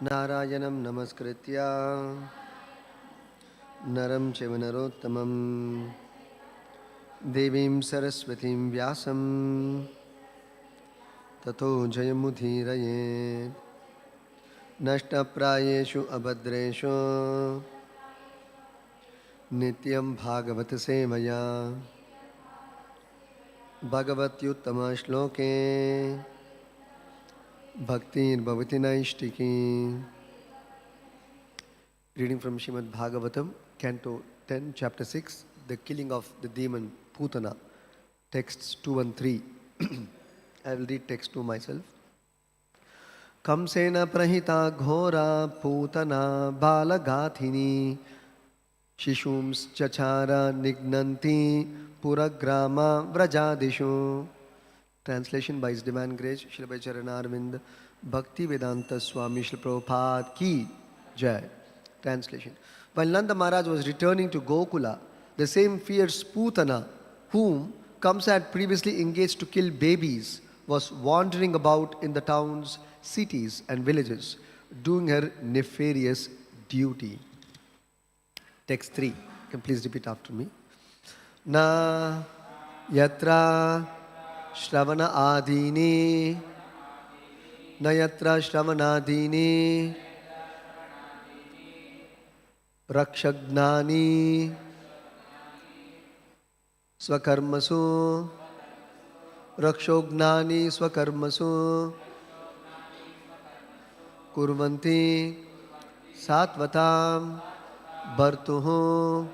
नारायणं नमस्कृत्य नरं चैव नरोत्तमं देवीं सरस्वतीं व्यासं ततो जयमुदीरये नष्टप्रायेषु अभद्रेषु नित्यं भागवत सेवया भगवत्युत्तमश्लोके भक्तिर्भवति नैष्टिकी. Reading from Srimad Bhagavatam, Canto 10, Chapter 6, the killing of the demon Putana, texts 2 and 3. I will read text 2 myself. Kamsena prahita ghora Putana balagathini Shishums chachara nignanti puragrama vrajadishu. Translation by His Divine Grace, Srila Bhai Charanarvind, Bhakti Vedanta Swami Srila Prabhupada Ki Jai. Translation. While Nanda Maharaj was returning to Gokula, the same fierce Putana, whom Kamsa had previously engaged to kill babies, was wandering about in the towns, cities and villages, doing her nefarious duty. Text 3. You can please repeat after me. Na yatra Shravana adini Nayatra Shravanadini Rakshagnani Swakarmasu Rakshognani Swakarmasu Kurvanti Satvatam Bhartuhu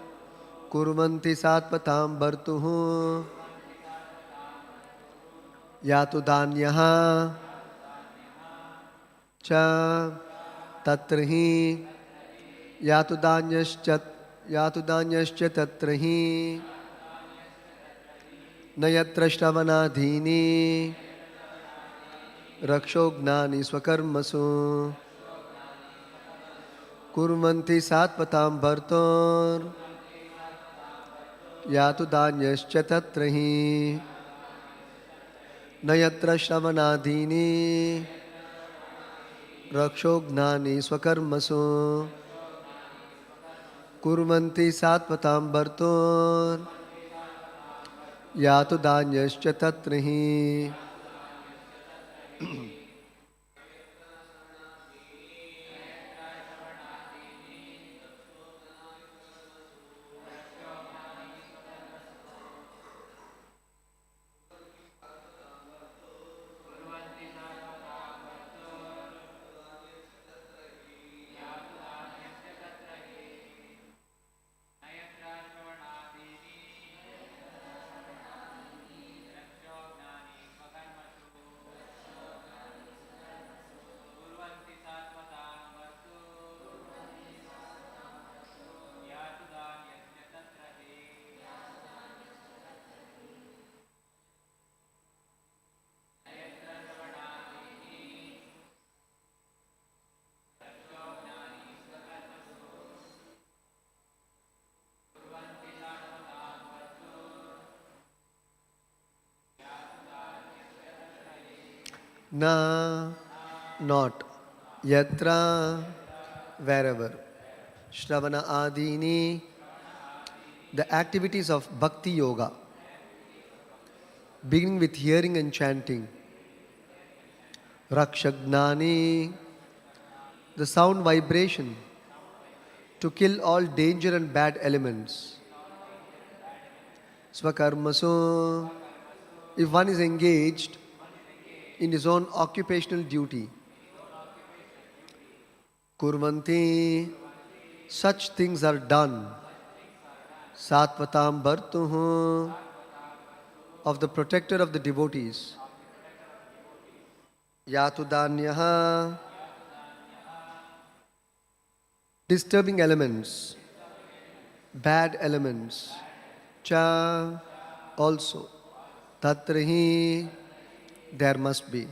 Kurvanti Satvatam Bhartuhu Yatu Danyaha Cha Tatrahi Yatu Danyascha Tatrahi Nayatra Shravanadhini Rakshognani Swakarmasu Kurvanti Satvatam Bhartur Yatu Danyascha Tatrahi Nayatra Shravanadhini Rakshognani Swakarmasu Kurvanti Satvatam Bhartur Yatu Danyascha Tatrahi. Na, not. Yatra, wherever. Shravana adini, the activities of bhakti yoga, beginning with hearing and chanting. Rakshagnani, the sound vibration, to kill all danger and bad elements. Swakarmasu, if one is engaged in his own occupational duty. Kurvanti, such things are done. Satvatam Bhartuhu, of the protector of the devotees. Yatu Danyaha, disturbing elements, bad elements. Cha, also. Tatrahi, there must be.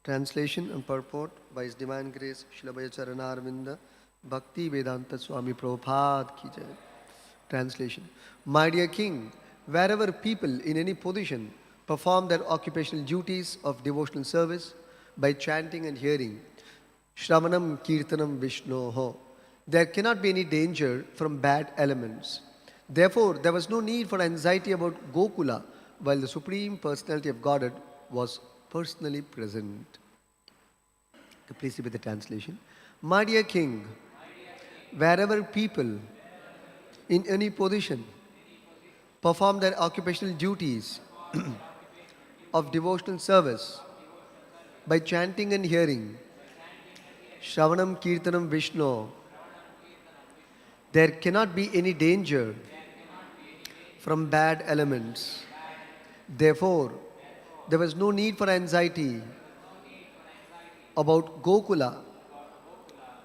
Translation and purport by His Divine Grace, Srila Bhai Charanarvinda, Bhakti Vedanta Swami Prabhupada Ki Jai. Translation. My dear King, wherever people in any position perform their occupational duties of devotional service by chanting and hearing, Shravanam Kirtanam Vishnoho. There cannot be any danger from bad elements. Therefore, there was no need for anxiety about Gokula while the Supreme Personality of Godhead was personally present. Please see with the translation. My dear King, wherever people in any position perform their occupational duties of devotional service by chanting and hearing Shravanam Kirtanam Vishnu, there cannot be any danger from bad elements. Therefore, there was no need for anxiety about Gokula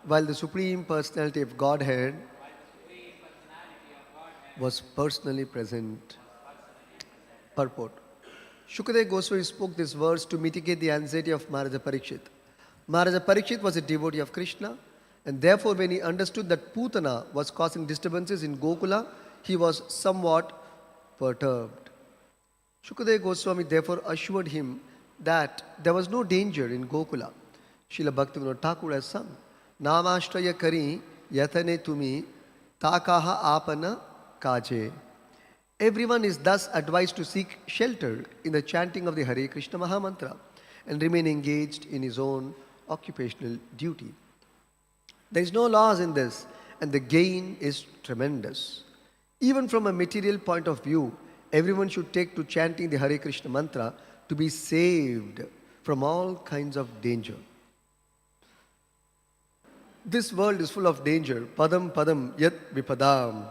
while the Supreme Personality of Godhead was personally present. Purport. Shukadeva Goswami spoke this verse to mitigate the anxiety of Maharaja Parikshit. Maharaja Parikshit was a devotee of Krishna, and therefore when he understood that Putana was causing disturbances in Gokula, he was somewhat perturbed. Shukadeva Goswami therefore assured him that there was no danger in Gokula. Srila Bhaktivinoda Thakur has sung, Namashraya kari yathane tumi takaha apana kaje. Everyone is thus advised to seek shelter in the chanting of the Hare Krishna Mahamantra and remain engaged in his own occupational duty. There is no loss in this, and the gain is tremendous. Even from a material point of view, everyone should take to chanting the Hare Krishna mantra to be saved from all kinds of danger. This world is full of danger. Padam padam yat vipadam.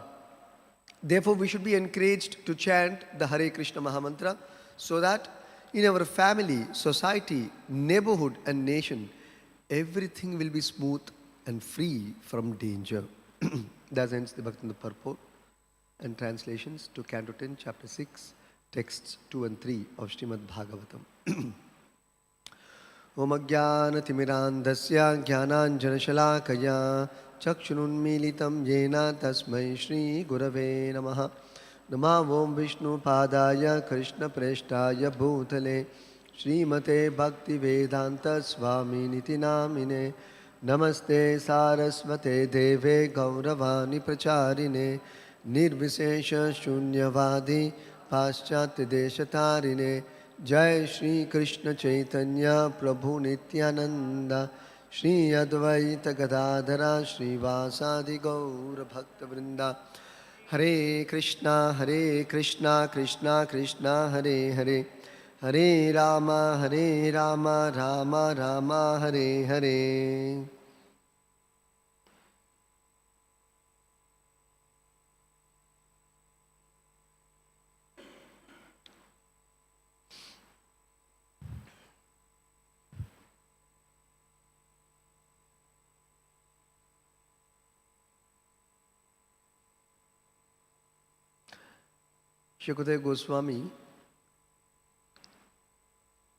Therefore, we should be encouraged to chant the Hare Krishna Mahamantra so that in our family, society, neighborhood and nation, everything will be smooth and free from danger. That ends the Bhakti purport and translations to Canto 10, Chapter 6, texts 2 and 3 of Srimad Bhagavatam. Om Ajnanatimirandhasya Jnananjanashalakaya Chakshurunmilitam Yena Tasmai Shri Gurave Namaha. Namah Om Vishnu Padaya Krishna Preshtaya Bhutale Srimate Bhakti Vedanta Swami Niti Namine. Namaste Saraswate Deve Gauravani Pracharine Nirvishesha Shunyavadi Paschatya Deshatarine. Jai Shri Krishna Chaitanya Prabhu Nityananda Shri Advaita Gadadhara Shri Vasadi Gaura Bhakta Vrinda. Hare Krishna Krishna Krishna Hare Hare Hare Rama Rama Rama Hare Hare. Shukadeva Goswami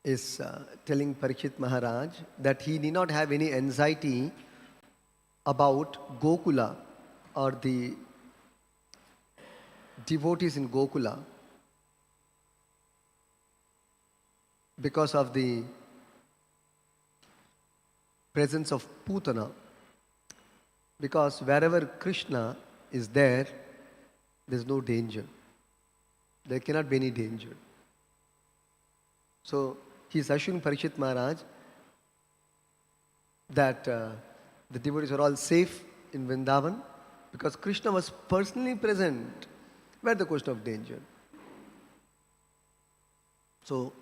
is telling Parikshit Maharaj that he need not have any anxiety about Gokula or the devotees in Gokula because of the presence of Putana. Because wherever Krishna is there, there is no danger. There cannot be any danger. So he is assuring Parikshit Maharaj that the devotees are all safe in Vrindavan because Krishna was personally present. Where the question of danger? So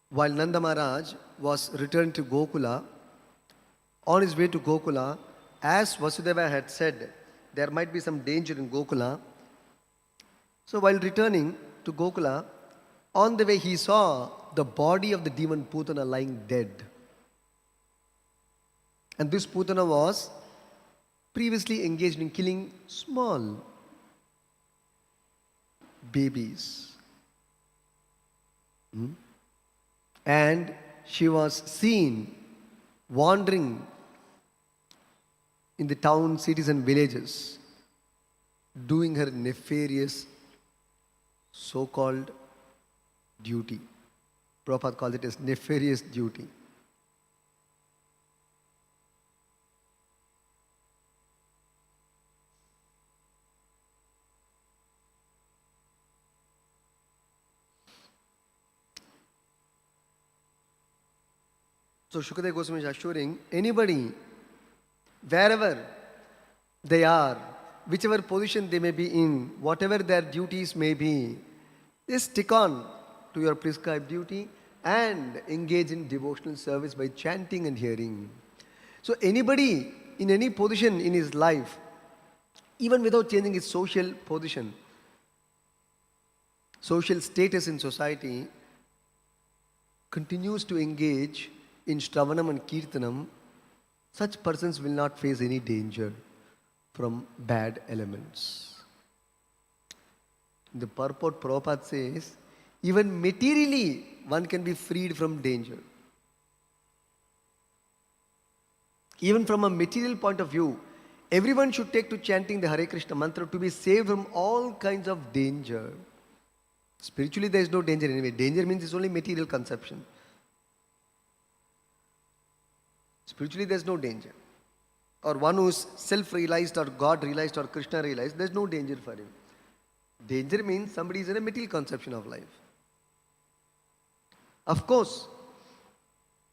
while Nanda Maharaj was returned to Gokula, on his way to Gokula, as Vasudeva had said, there might be some danger in Gokula. So while returning to Gokula, on the way he saw the body of the demon Putana lying dead. And this Putana was previously engaged in killing small babies. And she was seen wandering in the town, cities and villages, doing her nefarious so-called duty. Prabhupada calls it as nefarious duty. So Shukadeva Goswami is assuring anybody, wherever they are, whichever position they may be in, whatever their duties may be, just stick on to your prescribed duty and engage in devotional service by chanting and hearing. So anybody in any position in his life, even without changing his social position, social status in society, continues to engage in Shravanam and Kirtanam, such persons will not face any danger from bad elements. The purport Prabhupada says, even materially one can be freed from danger. Even from a material point of view, everyone should take to chanting the Hare Krishna mantra to be saved from all kinds of danger. Spiritually there is no danger anyway. Danger means it's only material conception. Spiritually there is no danger. Or one who is self-realized or God-realized or Krishna-realized, there is no danger for him. Danger means somebody is in a material conception of life. Of course,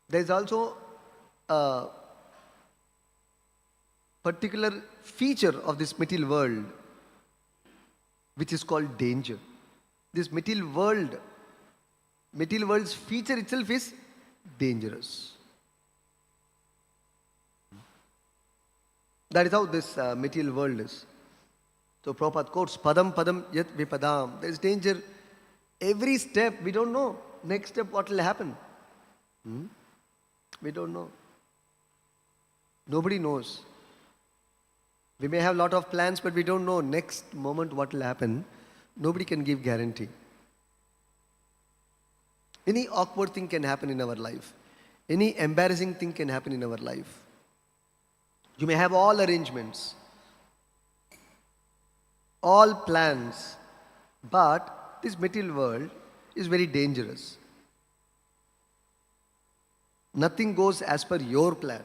there is also a particular feature of this material world which is called danger. This material world's feature itself is dangerous. That is how this material world is. So Prabhupada quotes, Padam Padam Yat Vipadam. There is danger every step. We don't know next step what will happen. We don't know. Nobody knows. We may have a lot of plans, but we don't know next moment what will happen. Nobody can give guarantee. Any awkward thing can happen in our life. Any embarrassing thing can happen in our life. You may have all arrangements, all plans, but this material world is very dangerous. Nothing goes as per your plan.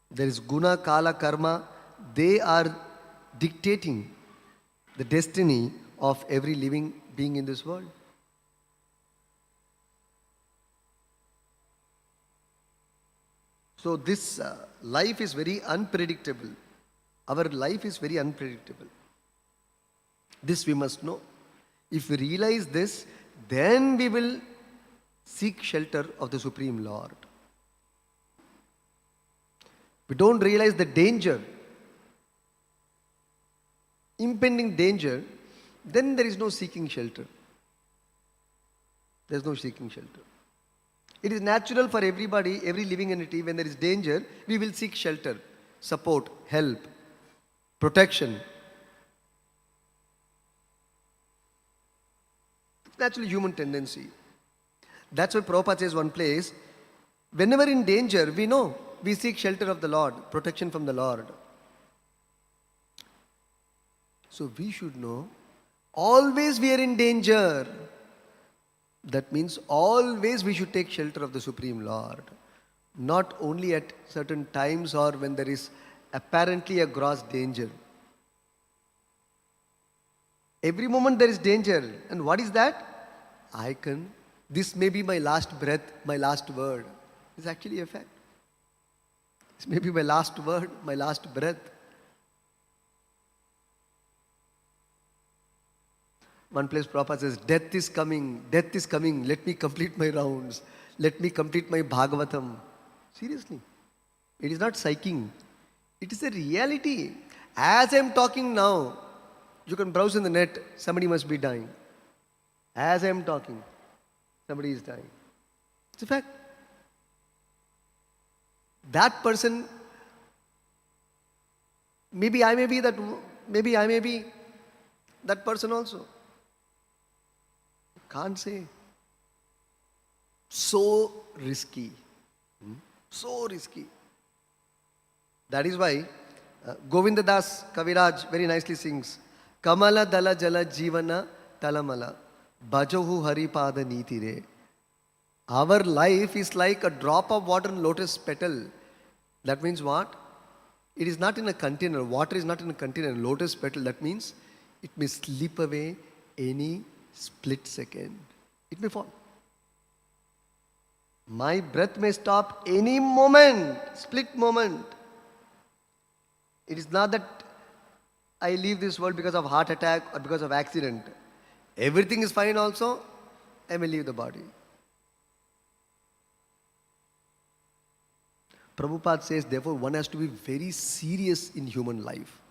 There is guna, kala, karma. They are dictating the destiny of every living being in this world. So this life is very unpredictable. Our life is very unpredictable. This we must know. If we realize this, then we will seek shelter of the Supreme Lord. We don't realize the danger, impending danger, then there is no seeking shelter. There is no seeking shelter. It is natural for everybody, every living entity, when there is danger, we will seek shelter, support, help, protection. It's naturally human tendency. That's why Prabhupada says one place, whenever in danger, we know, we seek shelter of the Lord, protection from the Lord. So we should know, always we are in danger. That means always we should take shelter of the Supreme Lord. Not only at certain times or when there is apparently a gross danger. Every moment there is danger. And what is that? This may be my last breath, my last word. It's actually a fact. This may be my last word, my last breath. One place Prabhupada says, death is coming, let me complete my rounds, let me complete my Bhagavatam. Seriously, it is not psyching, it is a reality. As I am talking now, you can browse in the net, somebody must be dying. As I am talking, somebody is dying. It's a fact. That person, maybe I may be that person also. Can't say. So risky. So risky. That is why Govinda Das Kaviraj very nicely sings, Kamala Dala Jala Jivana Talamala Bajahu Hari Pada Nitire. Our life is like a drop of water in lotus petal. That means what? It is not in a container. Water is not in a container. Lotus petal, that means it may slip away any split second. It may fall. My breath may stop any moment, split moment. It is not that I leave this world because of heart attack or because of accident. Everything is fine also, I may leave the body. Prabhupada says, therefore, one has to be very serious in human life.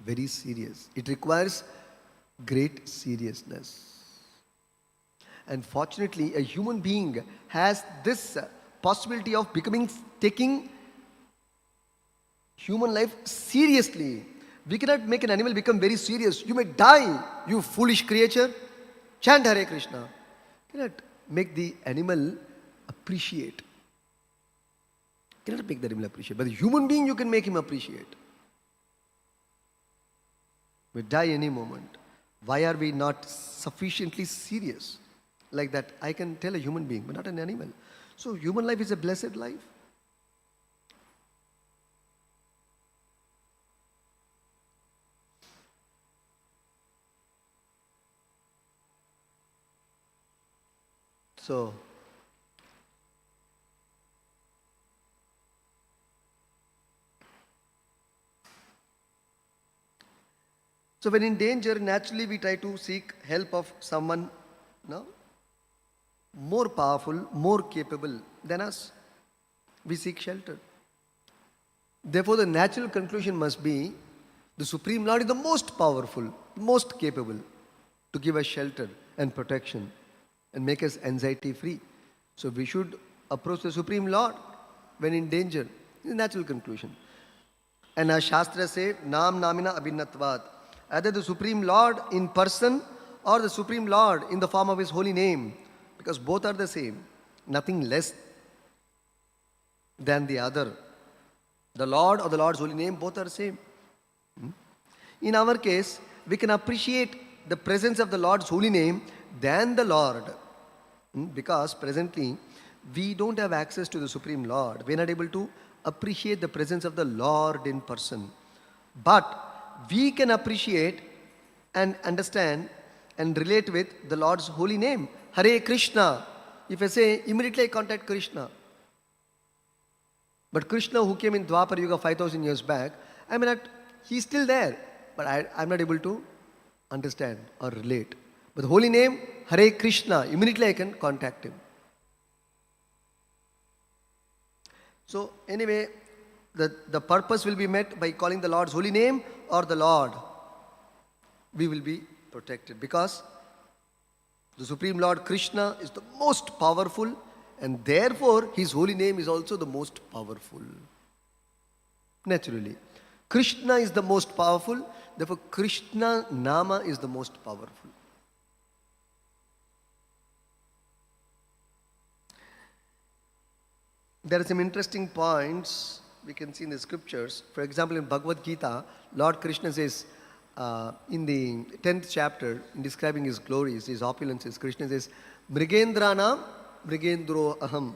Very serious. It requires great seriousness. And fortunately, a human being has this possibility of taking human life seriously. We cannot make an animal become very serious. You may die, you foolish creature. Chant Hare Krishna. You cannot make the animal appreciate. You cannot make the animal appreciate. But the human being, you can make him appreciate. We die any moment. Why are we not sufficiently serious? Like that, I can tell a human being, but not an animal. So human life is a blessed life. So when in danger, naturally we try to seek help of someone, no, more powerful, more capable than us. We seek shelter. Therefore, the natural conclusion must be the Supreme Lord is the most powerful, most capable to give us shelter and protection and make us anxiety free. So we should approach the Supreme Lord when in danger. It's a natural conclusion. And our Shastra say, Nam Namina Abhinnatvat. Either the Supreme Lord in person or the Supreme Lord in the form of His holy name. Because both are the same. Nothing less than the other. The Lord or the Lord's holy name, both are the same. In our case, we can appreciate the presence of the Lord's holy name than the Lord. Because presently, we don't have access to the Supreme Lord. We are not able to appreciate the presence of the Lord in person. But we can appreciate and understand and relate with the Lord's holy name. Hare Krishna. If I say, immediately I contact Krishna. But Krishna who came in Dwapar Yuga 5000 years back, he's still there. But I'm not able to understand or relate. But the holy name, Hare Krishna, immediately I can contact him. So anyway, the purpose will be met by calling the Lord's holy name or the Lord. We will be protected because the Supreme Lord Krishna is the most powerful and therefore His holy name is also the most powerful. Naturally. Krishna is the most powerful, therefore Krishna Nama is the most powerful. There are some interesting points we can see in the scriptures. For example, in Bhagavad Gita, Lord Krishna says, in the 10th chapter, in describing His glories, His opulences, Krishna says, Mrigendranam Mrigendro Aham.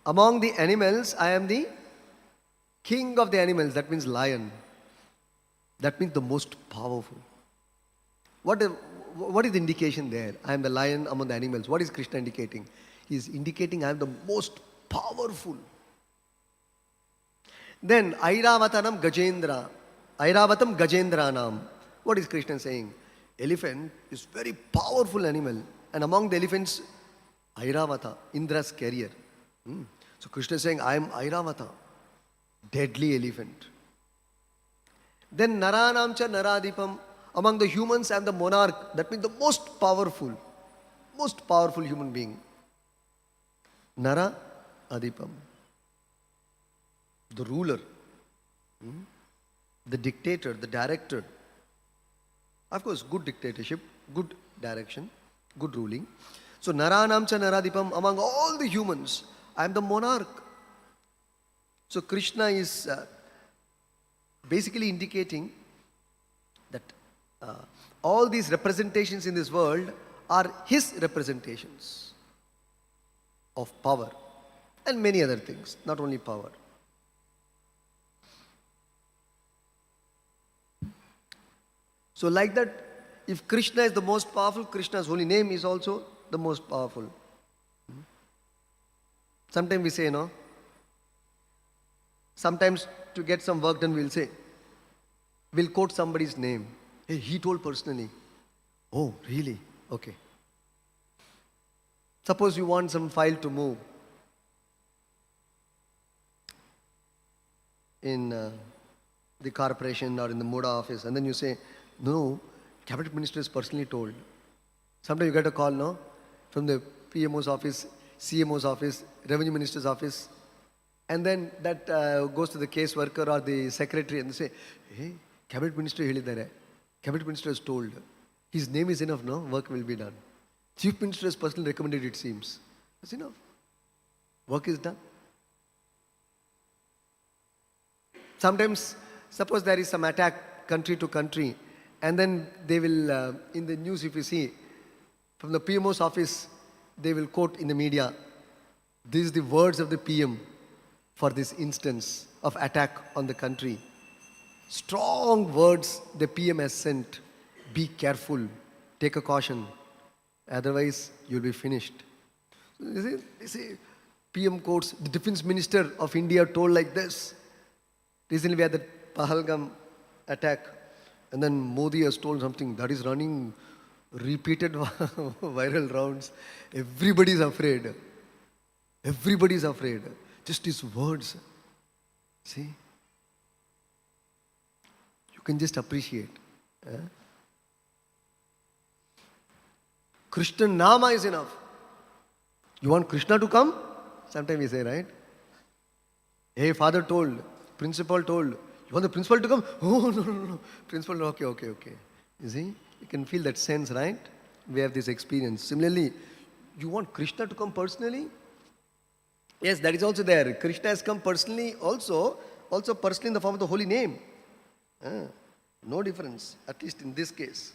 Among the animals, I am the king of the animals. That means lion. That means the most powerful. What is the indication there? I am the lion among the animals. What is Krishna indicating? He is indicating I am the most powerful. Then Airavatanam Gajendra. Airavatam Gajendranam. What is Krishna saying? Elephant is very powerful animal. And among the elephants, Airavata, Indra's carrier. So Krishna is saying, I am Airavata, deadly elephant. Then Naranam cha Naradipam. Among the humans, I am the monarch. That means the most powerful human being. Nara Adipam. The ruler. The dictator, the director. Of course, good dictatorship, good direction, good ruling. So, Naranam cha Naradipam, among all the humans, I am the monarch. So, Krishna is basically indicating that all these representations in this world are His representations of power and many other things, not only power. So like that, if Krishna is the most powerful, Krishna's holy name is also the most powerful. Sometimes we say, no. Sometimes to get some work done, we'll quote somebody's name. Hey, he told personally. Oh, really? Okay. Suppose you want some file to move in the corporation or in the MODA office, and then you say, no, cabinet minister is personally told. Sometimes you get a call, no, from the PMO's office, CMO's office, revenue minister's office, and then that goes to the case worker or the secretary, and they say, hey, cabinet minister ಹೇಳಿದ್ದಾರೆ, cabinet minister is told. His name is enough, no? Work will be done. Chief minister has personally recommended, it seems. That's enough. Work is done. Sometimes, suppose there is some attack country to country, and then they will, in the news if you see, from the PMO's office, they will quote in the media, this is the words of the PM for this instance of attack on the country. Strong words the PM has sent. Be careful. Take a caution. Otherwise, you'll be finished. They say, PM quotes, the defense minister of India told like this. Recently we had the Pahalgam attack, and then Modi has told something that is running repeated viral rounds. Everybody is afraid. Everybody is afraid. Just his words. See? You can just appreciate. Krishna Nama is enough. You want Krishna to come? Sometimes we say, right? Hey, father told, principal told. You want the principal to come? Oh, no. Principal, okay. You see? You can feel that sense, right? We have this experience. Similarly, you want Krishna to come personally? Yes, that is also there. Krishna has come personally also personally in the form of the holy name. No difference, at least in this case.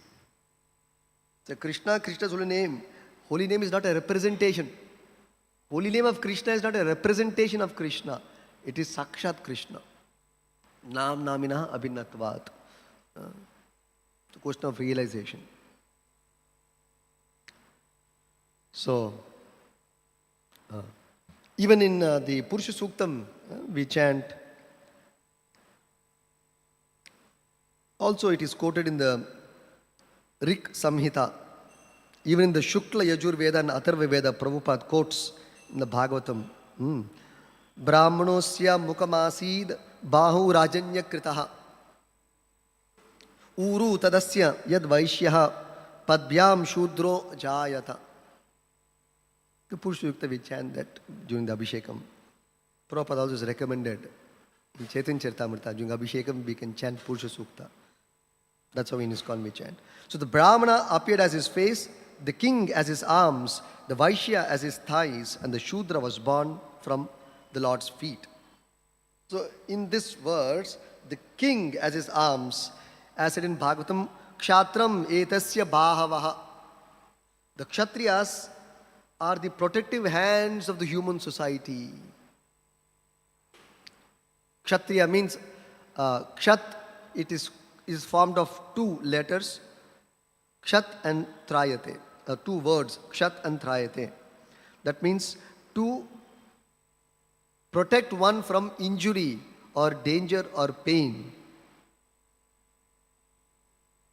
So Krishna's holy name. Holy name is not a representation. Holy name of Krishna is not a representation of Krishna. It is Sakshat Krishna. Nam namina abhinatvat. The question of realization. So, even in the Purusha Suktam, we chant. Also, it is quoted in the Rik Samhita. Even in the Shukla Yajur Veda and Atharva Veda, Prabhupada quotes in the Bhagavatam. Brahmanosya mukamasid bahu rajanya kritaha. Uru tadasya yad vaishyaha padbyam shudro jayata. The Purusha Yukta we chant that during the Abhishekam. Prabhupada also is recommended. In Chaitanya Charitamrita, during Abhishekam we can chant Purusha Sukta. That's how in ISKCON we chant. So the Brahmana appeared as his face, the king as his arms, the Vaishya as his thighs, and the Shudra was born from the Lord's feet. So in this verse, the king as his arms, as said in Bhagavatam, Kshatram etasya bahavaha. The Kshatriyas are the protective hands of the human society. Kshatriya means, Kshat, it is formed of two letters, Kshat and Trayate. Two words, Kshat and Trayate. That means to protect one from injury or danger or pain.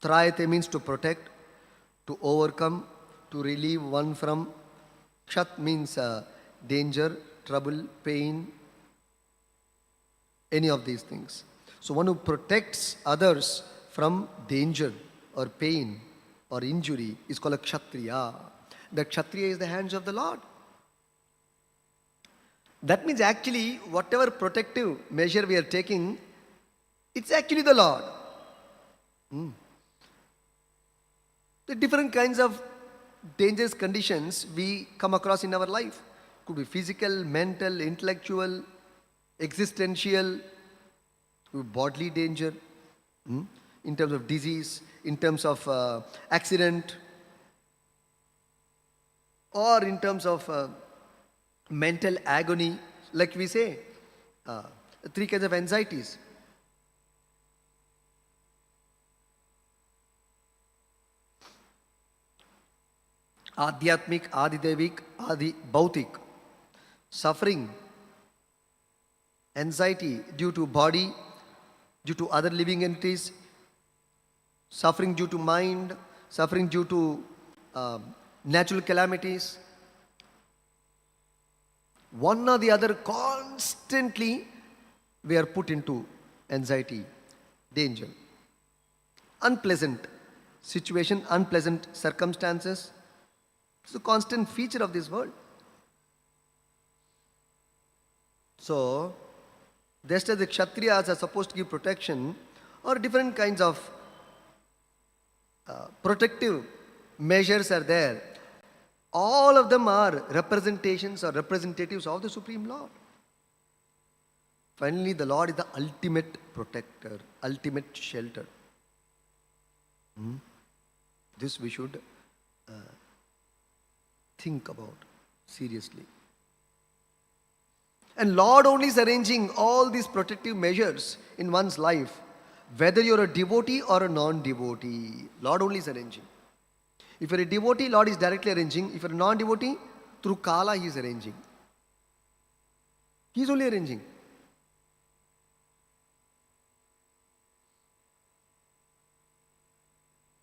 Trayate means to protect, to overcome, to relieve one from. Kshat means danger, trouble, pain, any of these things. So one who protects others from danger or pain or injury is called a Kshatriya. The Kshatriya is the hands of the Lord. That means actually whatever protective measure we are taking, it's actually the Lord. The different kinds of dangerous conditions we come across in our life. Could be physical, mental, intellectual, existential, bodily danger, in terms of disease, in terms of accident, or in terms of mental agony, like we say, three kinds of anxieties. Adhyatmik, Adidevik, Adi Bhautik. suffering, anxiety due to body, due to other living entities, suffering due to mind, suffering due to natural calamities. One or the other, constantly we are put into anxiety, danger, unpleasant situation, unpleasant circumstances. It's a constant feature of this world. So, just as the Kshatriyas are supposed to give protection, or different kinds of protective measures are there, all of them are representations or representatives of the Supreme Lord. Finally, the Lord is the ultimate protector, ultimate shelter. This we should think about seriously. And Lord only is arranging all these protective measures in one's life, whether you're a devotee or a non-devotee. Lord only is arranging. If you're a devotee, Lord is directly arranging. If you're a non-devotee, through Kala He is arranging. He is only arranging.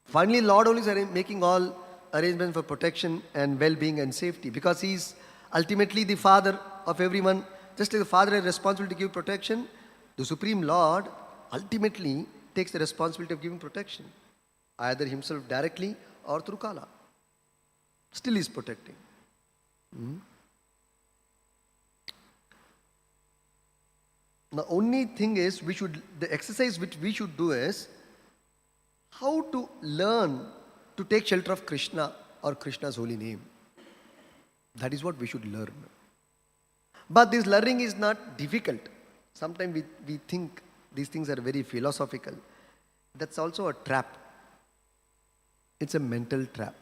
Finally, Lord only is making all arrangements for protection and well-being and safety, because He is ultimately the Father of everyone. Just as the Father has responsibility to give protection, the Supreme Lord ultimately takes the responsibility of giving protection, either Himself directly or through Kala. Still He is protecting. The only thing is, the exercise which we should do is how to learn to take shelter of Krishna or Krishna's holy name. That is what we should learn. But this learning is not difficult. Sometimes we think these things are very philosophical. That's also a trap. It's a mental trap.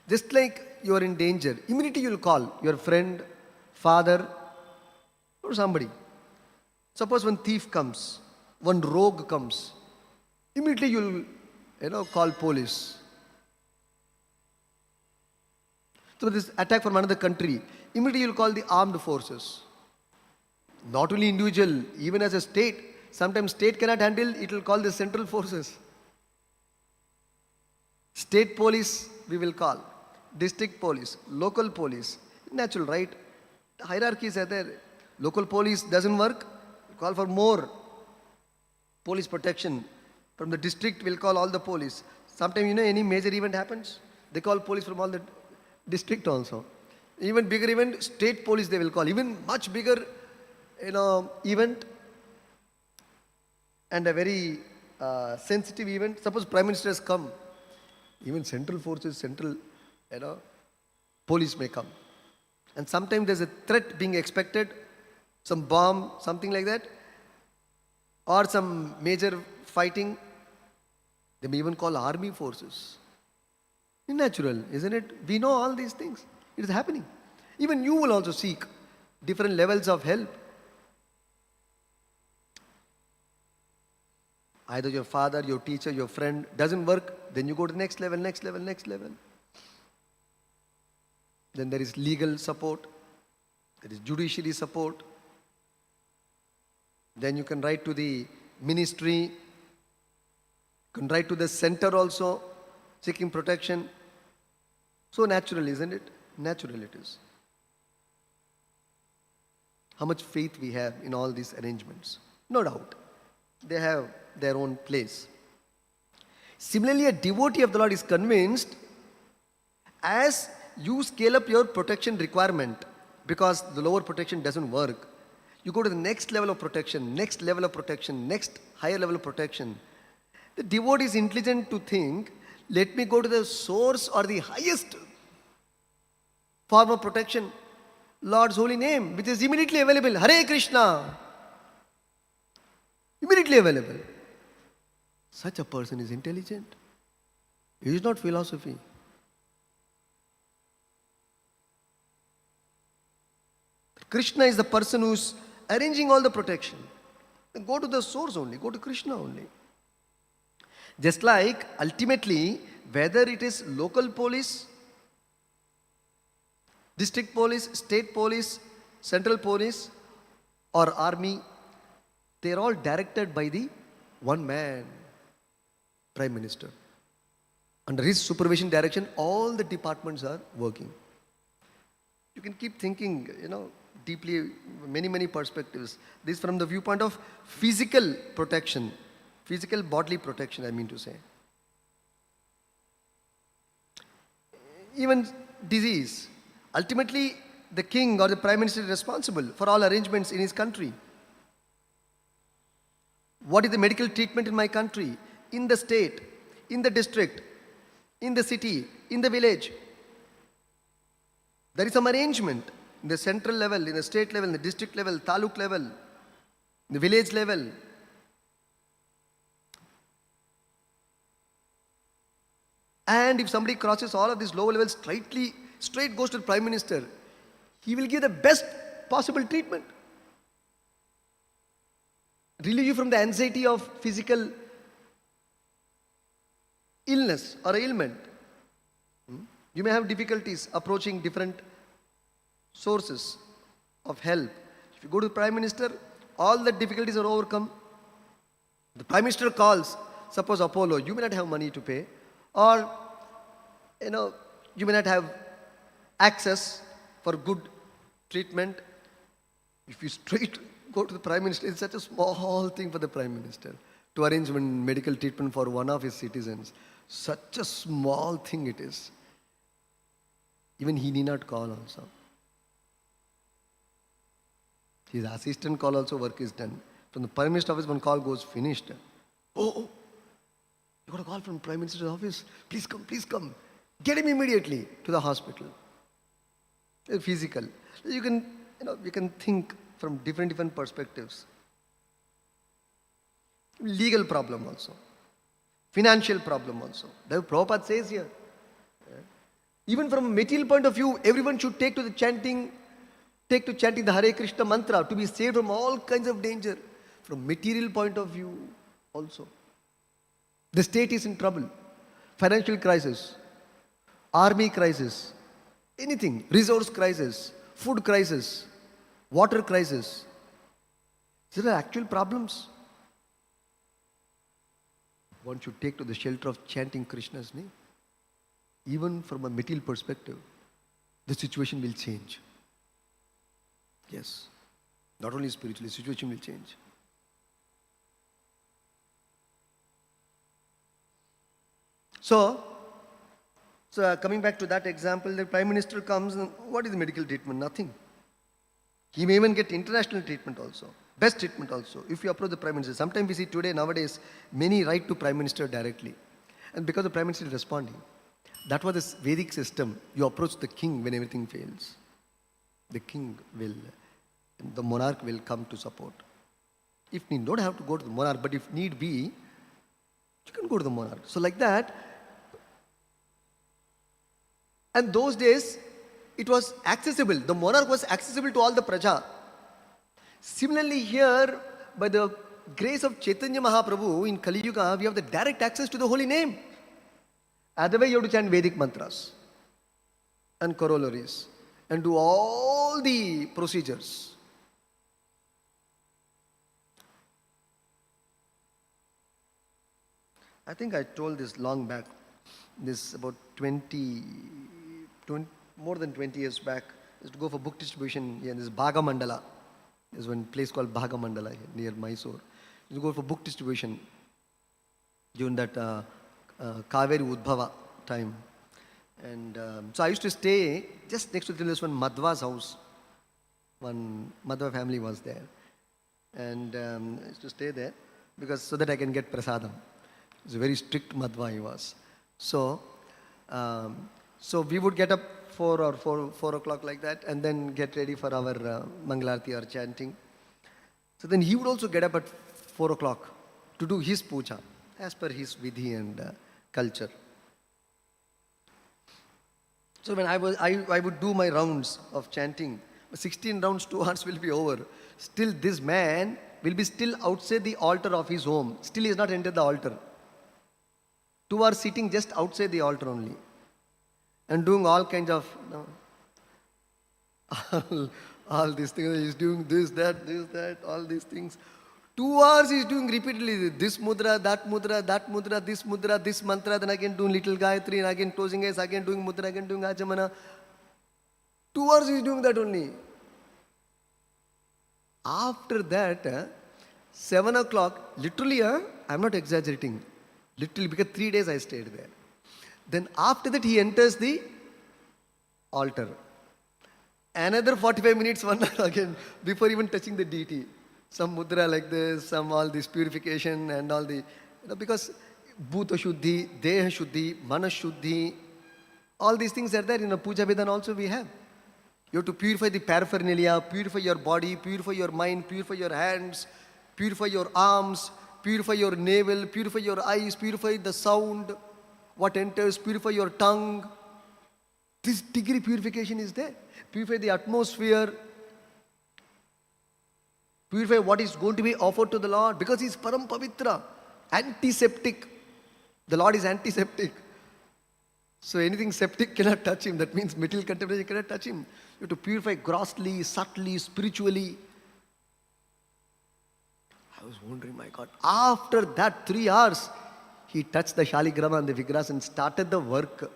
Just like you are in danger, immediately you will call your friend, father, or somebody. Suppose one thief comes, one rogue comes, immediately you will call police. So this attack from another country, immediately you will call the armed forces. Not only individual, even as a state. Sometimes state cannot handle, it will call the central forces. State police we will call, district police, local police. Natural, right? The hierarchies are there. Local police doesn't work, call for more police protection. From the district we'll call all the police. Sometimes any major event happens, they call police from all the district also. Even bigger event, state police they will call. Even much bigger event and a very sensitive event. Suppose Prime Minister has come, even central forces, central police may come. And sometimes there's a threat being expected, some bomb, something like that, or some major fighting. They may even call army forces. It's natural, isn't it? We know all these things. It is happening. Even you will also seek different levels of help. Either your father, your teacher, your friend doesn't work, then you go to the next level, next level, next level. Then there is legal support, there is judiciary support. Then you can write to the ministry, you can write to the center also, seeking protection. So natural, isn't it? Natural it is. How much faith we have in all these arrangements. No doubt. They have their own place. Similarly, a devotee of the Lord is convinced, as you scale up your protection requirement, because the lower protection doesn't work, you go to the next level of protection, next level of protection, next higher level of protection. The devotee is intelligent to think, let me go to the source or the highest form of protection, Lord's holy name, which is immediately available. Hare Krishna. Immediately available. Such a person is intelligent. It is not philosophy. Krishna is the person who's arranging all the protection. Go to the source only, go to Krishna only. Just like ultimately, whether it is local police District police, state police, central police, or army, they're all directed by the one man, Prime Minister. Under his supervision direction, all the departments are working. You can keep thinking, deeply, many perspectives. This from the viewpoint of physical protection, physical bodily protection, I mean to say. Even disease. Ultimately, the king or the prime minister is responsible for all arrangements in his country. What is the medical treatment in my country, in the state, in the district, in the city, in the village? There is some arrangement in the central level, in the state level, in the district level, taluk level, in the village level. And if somebody crosses all of these lower levels, straight goes to the prime minister, he will give the best possible treatment. Relieve you from the anxiety of physical illness or ailment. You may have difficulties approaching different sources of help. If you go to the Prime Minister, all the difficulties are overcome. The Prime Minister calls, suppose Apollo, you may not have money to pay, or you may not have access for good treatment. If you straight go to the Prime Minister, it's such a small thing for the Prime Minister to arrange medical treatment for one of his citizens. Such a small thing it is. Even he need not call also. His assistant call also, work is done. From the Prime Minister's office, one call goes finished. Oh, you got a call from Prime Minister's office? Please come. Get him immediately to the hospital. Physical. You can think from different perspectives. Legal problem also. Financial problem also. That's what Prabhupada says here. Even from a material point of view, everyone should take to chanting the Hare Krishna mantra to be saved from all kinds of danger. From material point of view also. The state is in trouble. Financial crisis, army crisis, anything, resource crisis, food crisis, water crisis. These are actual problems. One should take to the shelter of chanting Krishna's name. Even from a material perspective, the situation will change. Yes. Not only spiritually, the situation will change. So coming back to that example, the Prime Minister comes and what is the medical treatment? Nothing. He may even get international treatment also. Best treatment also, if you approach the Prime Minister. Sometimes we see nowadays, many write to Prime Minister directly. And because the Prime Minister is responding. That was the Vedic system. You approach the king when everything fails. The monarch will come to support. If you don't have to go to the monarch, but if need be, you can go to the monarch. So like that. And those days, it was accessible. The monarch was accessible to all the praja. Similarly here, by the grace of Chaitanya Mahaprabhu in Kali Yuga, we have the direct access to the holy name. Otherwise, you have to chant Vedic mantras and corollaries and do all the procedures. I think I told this long back. This about 20 more than 20 years back. I used to go for book distribution here in this Bhagamandala. There's one place called Bhagamandala here, near Mysore. I used to go for book distribution during that Kaveri Udbhava time. And so I used to stay just next to this one Madhva's house. One Madhva family was there. And I used to stay there so that I can get prasadam. He was a very strict Madhva he was. So we would get up 4 o'clock like that and then get ready for our Mangalarti or chanting. So then he would also get up at 4 o'clock to do his puja as per his vidhi and culture. So when I would do my rounds of chanting, 16 rounds, 2 hours will be over. Still this man will be still outside the altar of his home. Still he has not entered the altar. 2 hours sitting just outside the altar only. And doing all kinds of all these things. He's doing this, that, all these things. 2 hours he's doing repeatedly. This mudra, that mudra, this mantra, then again doing little Gayatri, and again closing eyes, again doing mudra, again doing Achamana. 2 hours he's doing that only. After that, 7 o'clock, literally, I'm not exaggerating, literally, because 3 days I stayed there. Then after that, he enters the altar. Another 45 minutes, 1 hour again, before even touching the deity. Some mudra like this, some all this purification and all the, because Bhuta Shuddhi, Deha Shuddhi, Manas Shuddhi, all these things are there in a Puja Vedan also we have. You have to purify the paraphernalia, purify your body, purify your mind, purify your hands, purify your arms, purify your navel, purify your eyes, purify the sound, what enters, purify your tongue. This degree purification is there. Purify the atmosphere. Purify what is going to be offered to the Lord, because He is Param Pavitra, antiseptic. The Lord is antiseptic. So anything septic cannot touch Him. That means material contamination cannot touch Him. You have to purify grossly, subtly, spiritually. I was wondering, my God. After that 3 hours, he touched the Shaligrama and the Vigrahas and started the work.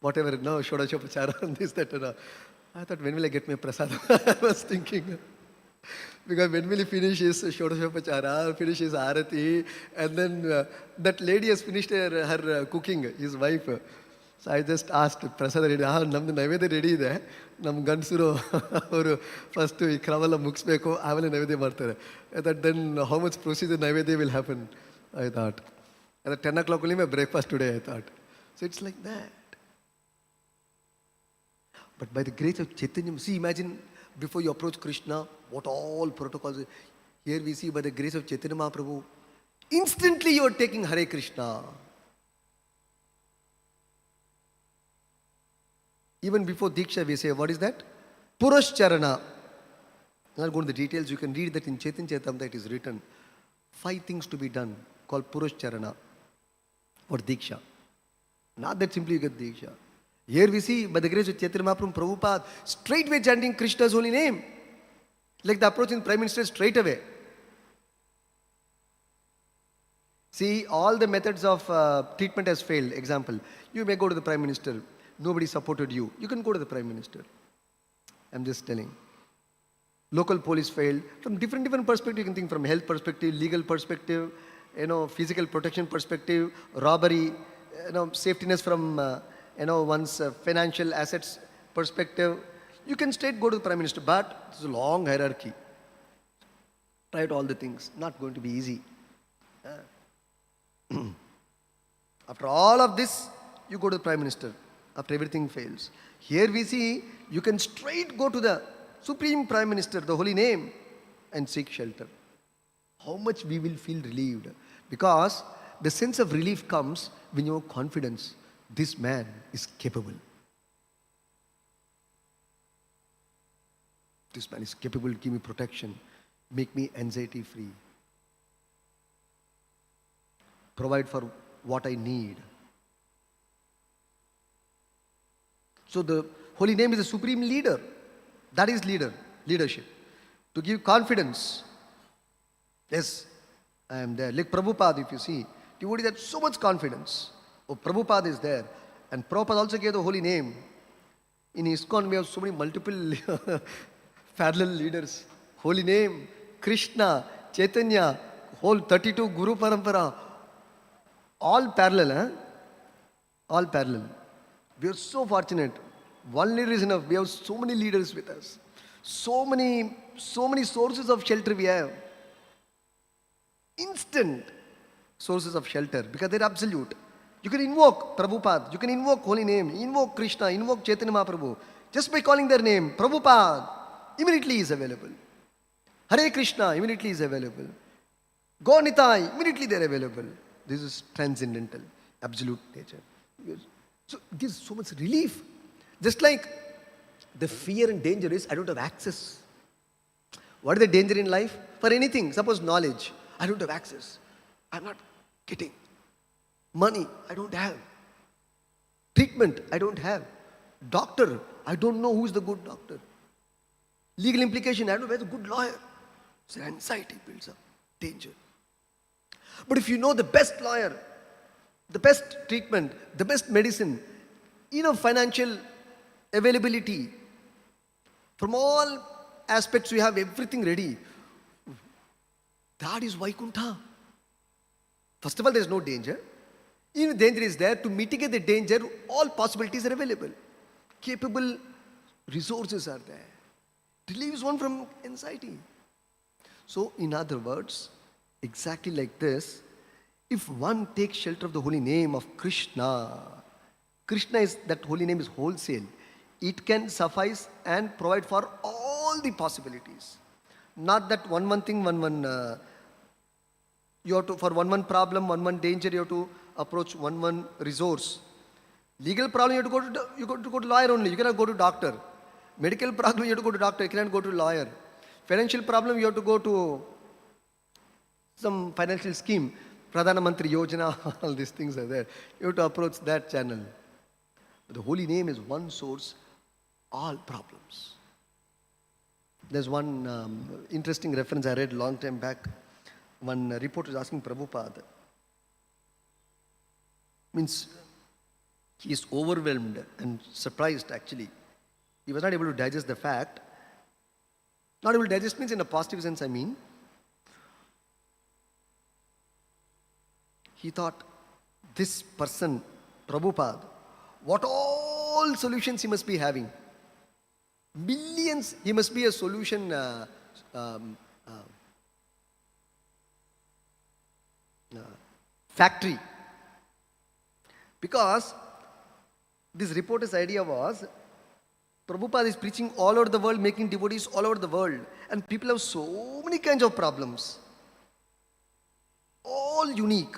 Whatever, no, Shodashopachara and this, that, I thought, when will I get my prasad? I was thinking. Because when will he finish his Shodashopachara, finish his Arati, and then that lady has finished her cooking, his wife. So I just asked, prasad ready? Namdu Naivedya ready ಇದೆ. Nam Gansuru ಅವರು first ಈ ಕ್ರಮಲ್ಲ ಮುಗಿಸ್ಬೇಕು, ಆಮೇಲೆ ನೈವೇದ್ಯ ಮಾಡ್ತಾರೆ. I thought, then how much procedure Naivedya will happen? I thought. At 10 o'clock only my breakfast today, I thought. So it's like that. But by the grace of Chaitanya, see, imagine before you approach Krishna, what all protocols. Here we see by the grace of Chaitanya Mahaprabhu, instantly you are taking Hare Krishna. Even before Diksha we say, what is that? Purushcharana. I'm not going to the details, you can read that in Chaitanya Charitamrita it is written. 5 things to be done called Purushcharana or Diksha. Not that simply you get Diksha. Here we see, by the grace of Chaitanya Mahaprabhu, Prabhupada, straightway chanting Krishna's holy name. Like the approach in Prime Minister, straight away. See, all the methods of treatment has failed. Example, you may go to the Prime Minister. Nobody supported you. You can go to the Prime Minister. I'm just telling. Local police failed. From different perspectives, you can think from health perspective, legal perspective, physical protection perspective, robbery, safetiness from, one's financial assets perspective. You can straight go to the Prime Minister, but it's a long hierarchy. Try out all the things. Not going to be easy. After all of this, you go to the Prime Minister. After everything fails. Here we see, you can straight go to the Supreme Prime Minister, the holy name, and seek shelter. How much we will feel relieved. Because the sense of relief comes when you have confidence. This man is capable. This man is capable to give me protection, make me anxiety free, provide for what I need. So the holy name is the supreme leader. That is leadership. To give confidence. Yes, I am there. Like Prabhupada, if you see, devotees have so much confidence. Oh, Prabhupada is there. And Prabhupada also gave the holy name. In ISKCON, we have so many multiple parallel leaders. Holy name, Krishna, Chaitanya, whole 32 Guru Parampara. All parallel, All parallel. We are so fortunate. One leader is enough. We have so many leaders with us. So many sources of shelter we have. Instant sources of shelter because they're absolute. You can invoke Prabhupada. You can invoke holy name. Invoke Krishna. Invoke Chaitanya Mahaprabhu. Just by calling their name, Prabhupada, immediately is available. Hare Krishna, immediately is available. Gaunitai, immediately they're available. This is transcendental, absolute nature. So it gives so much relief. Just like the fear and danger is, I don't have access. What is the danger in life? For anything, suppose knowledge, I don't have access. I'm not getting. Money, I don't have. Treatment, I don't have. Doctor, I don't know who's the good doctor. Legal implication, I don't know where's the good lawyer. So anxiety builds up, danger. But if you know the best lawyer, the best treatment, the best medicine, financial availability, from all aspects you have everything ready, that is Vaikuntha. First of all, there is no danger. Even danger is there, to mitigate the danger, all possibilities are available. Capable resources are there. Relieves one from anxiety. So, in other words, exactly like this, if one takes shelter of the holy name of Krishna, Krishna is, that holy name is wholesale. It can suffice and provide for all the possibilities. Not that one thing, you have to, for one problem, one danger, you have to approach one resource. Legal problem, you have to go to lawyer only. You cannot go to doctor. Medical problem, you have to go to doctor. You cannot go to lawyer. Financial problem, you have to go to some financial scheme. Pradhana Mantri Yojana, all these things are there. You have to approach that channel. But the holy name is one source, all problems. There's one interesting reference I read a long time back. One reporter was asking Prabhupada. Means he is overwhelmed and surprised actually. He was not able to digest the fact. Not able to digest means in a positive sense, I mean. He thought, this person, Prabhupada, what all solutions he must be having. Millions, he must be a solution factory. Because this reporter's idea was, Prabhupada is preaching all over the world, making devotees all over the world. And people have so many kinds of problems. All unique.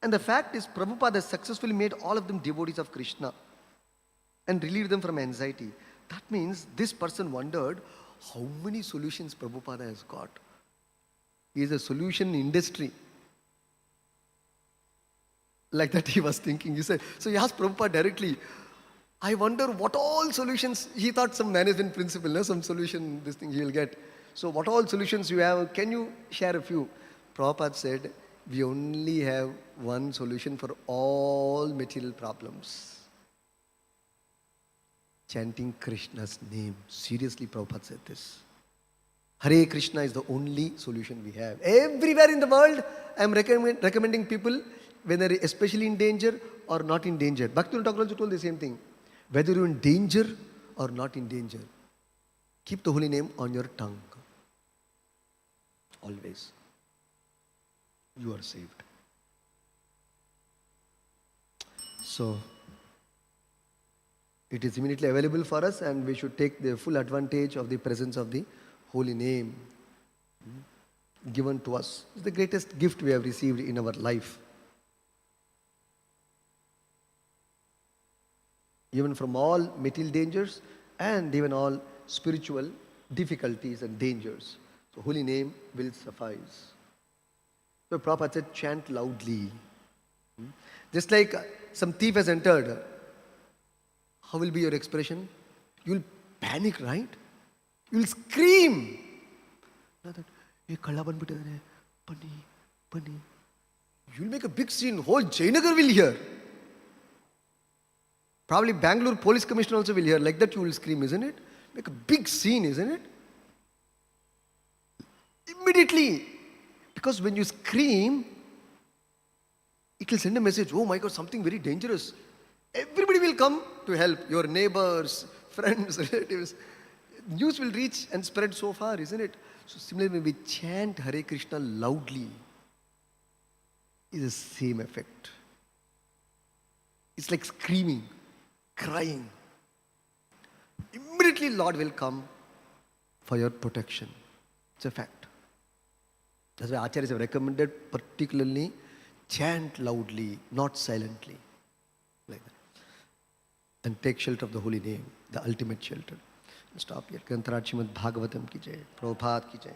And the fact is, Prabhupada has successfully made all of them devotees of Krishna and relieved them from anxiety. That means this person wondered how many solutions Prabhupada has got. He is a solution industry. Like that he was thinking. He said, so he asked Prabhupada directly, I wonder what all solutions, he thought some management principle, no? Some solution, this thing he will get. So what all solutions you have, can you share a few? Prabhupada said, we only have one solution for all material problems. Chanting Krishna's name. Seriously, Prabhupada said this. Hare Krishna is the only solution we have. Everywhere in the world, I am recommending people, whether especially in danger or not in danger. Bhaktivinoda Thakur also told the same thing. Whether you're in danger or not in danger, keep the holy name on your tongue. Always. You are saved. So, it is immediately available for us and we should take the full advantage of the presence of the holy name given to us. It's the greatest gift we have received in our life. Even from all material dangers and even all spiritual difficulties and dangers. So holy name will suffice. So Prabhupada said, chant loudly. Just like some thief has entered, how will be your expression? You will panic, right? You will scream. You will make a big scene. Whole Jayanagar will hear. Probably Bangalore police commissioner also will hear. Like that you will scream, isn't it? Make a big scene, isn't it? Immediately. Because when you scream, it will send a message, oh my God, something very dangerous. Everybody will come to help. Your neighbors, friends, relatives. News will reach and spread so far, isn't it? So similarly, when we chant Hare Krishna loudly, it's the same effect. It's like screaming, crying. Immediately Lord will come for your protection. It's a fact. That's why Acharyas have recommended particularly chant loudly, not silently. Like that. And take shelter of the holy name, the ultimate shelter. Stop here. Grantaraj Srimad Bhagavatam ki jai. Prabhupada ki jai.